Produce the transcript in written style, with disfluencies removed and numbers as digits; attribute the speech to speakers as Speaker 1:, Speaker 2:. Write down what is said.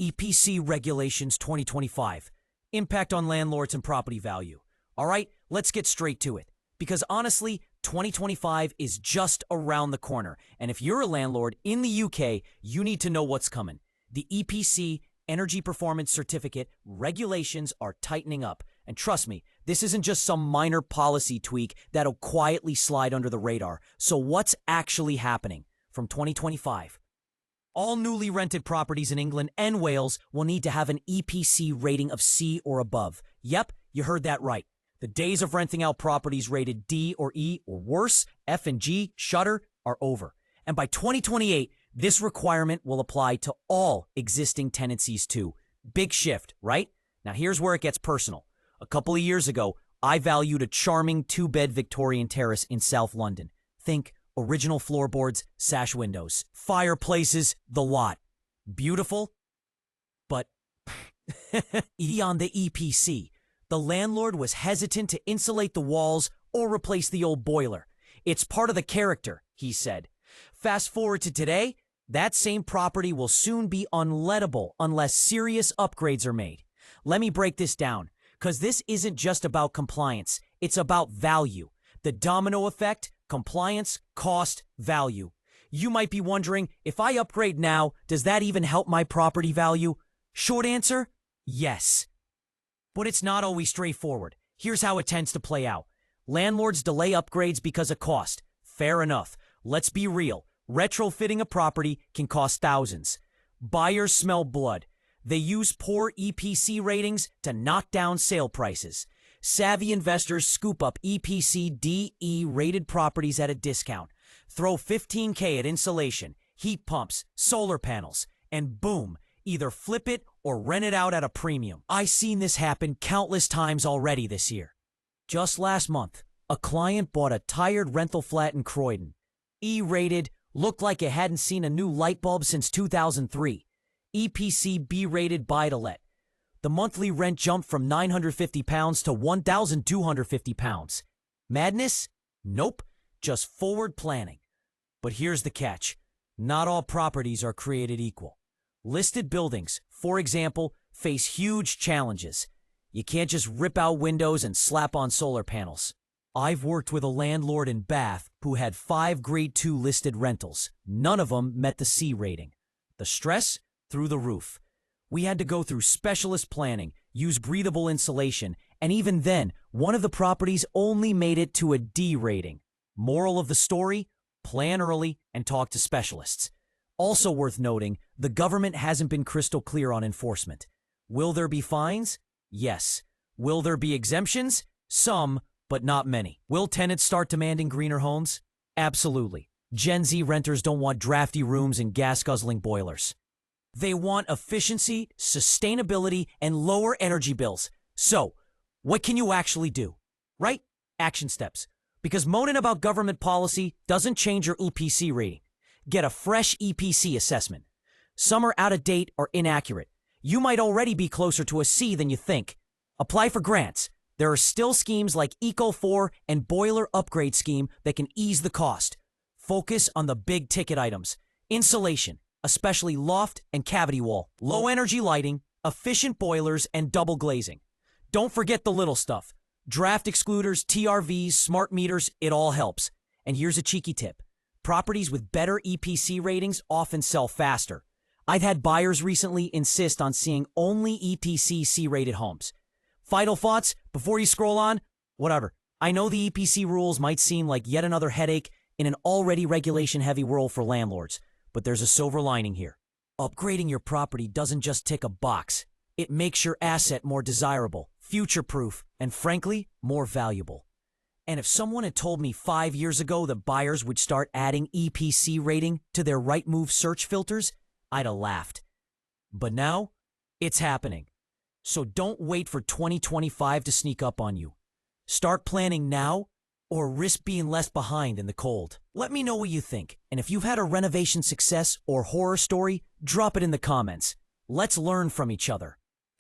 Speaker 1: EPC Regulations 2025. Impact on landlords and property value. All right, let's get straight to it. Because honestly, 2025 is just around the corner. And if you're a landlord in the UK, you need to know what's coming. The EPC Energy Performance Certificate regulations are tightening up. And trust me, this isn't just some minor policy tweak that'll quietly slide under the radar. So what's actually happening? From 2025, all newly rented properties in England and Wales will need to have an EPC rating of C or above. Yep, you heard that right. The days of renting out properties rated D or E or worse, F and G, Shutter, are over. And by 2028, this requirement will apply to all existing tenancies too. Big shift, right? Now here's where it gets personal. A couple of years ago, I valued a charming 2-bed Victorian terrace in South London. Think original floorboards, sash windows, fireplaces, the lot. Beautiful, but on the EPC, the landlord was hesitant to insulate the walls or replace the old boiler. It's part of the character, he said. Fast forward to today, that same property will soon be unlettable unless serious upgrades are made. Let me break this down, because this isn't just about compliance, it's about value. The domino effect, compliance, cost, value. You might be wondering, if I upgrade now, does that even help my property value? Short answer, yes. But it's not always straightforward. Here's how it tends to play out. Landlords delay upgrades because of cost. Fair enough. Let's be real. Retrofitting a property can cost thousands. Buyers smell blood. They use poor EPC ratings to knock down sale prices. Savvy investors scoop up EPC DE rated properties at a discount. Throw $15K at insulation, heat pumps, solar panels, and boom, either flip it or rent it out at a premium. I've seen this happen countless times already this year. Just last month, a client bought a tired rental flat in Croydon. E-rated, looked like it hadn't seen a new light bulb since 2003. EPC B-rated buy-to-let. The monthly rent jumped from £950 to £1,250. Madness? Nope, just forward planning. But here's the catch. Not all properties are created equal. Listed buildings, for example, face huge challenges. You can't just rip out windows and slap on solar panels. I've worked with a landlord in Bath who had 5 Grade 2 listed rentals. None of them met the C rating. The stress? Through the roof. We had to go through specialist planning, use breathable insulation, and even then, one of the properties only made it to a D rating. Moral of the story? Plan early and talk to specialists. Also worth noting, the government hasn't been crystal clear on enforcement. Will there be fines? Yes. Will there be exemptions? Some, but not many. Will tenants start demanding greener homes? Absolutely. Gen Z renters don't want drafty rooms and gas-guzzling boilers. They want efficiency, sustainability, and lower energy bills. So, what can you actually do? Right? Action steps. Because moaning about government policy doesn't change your EPC rating. Get a fresh EPC assessment. Some are out of date or inaccurate. You might already be closer to a C than you think. Apply for grants. There are still schemes like Eco4 and Boiler Upgrade Scheme that can ease the cost. Focus on the big ticket items. Insulation, especially loft and cavity wall, low energy lighting, efficient boilers, and double glazing. Don't forget the little stuff. Draft excluders, TRVs, smart meters, it all helps. And here's a cheeky tip. Properties with better EPC ratings often sell faster. I've had buyers recently insist on seeing only EPC C-rated homes. Final thoughts before you scroll on? Whatever. I know the EPC rules might seem like yet another headache in an already regulation-heavy world for landlords. But there's a silver lining here. Upgrading your property doesn't just tick a box. It makes your asset more desirable, future-proof, and frankly, more valuable. And if someone had told me 5 years ago that buyers would start adding EPC rating to their Rightmove search filters, I'd have laughed. But now, it's happening. So don't wait for 2025 to sneak up on you. Start planning now, or risk being left behind in the cold. Let me know what you think, and if you've had a renovation success or horror story, drop it in the comments. Let's learn from each other.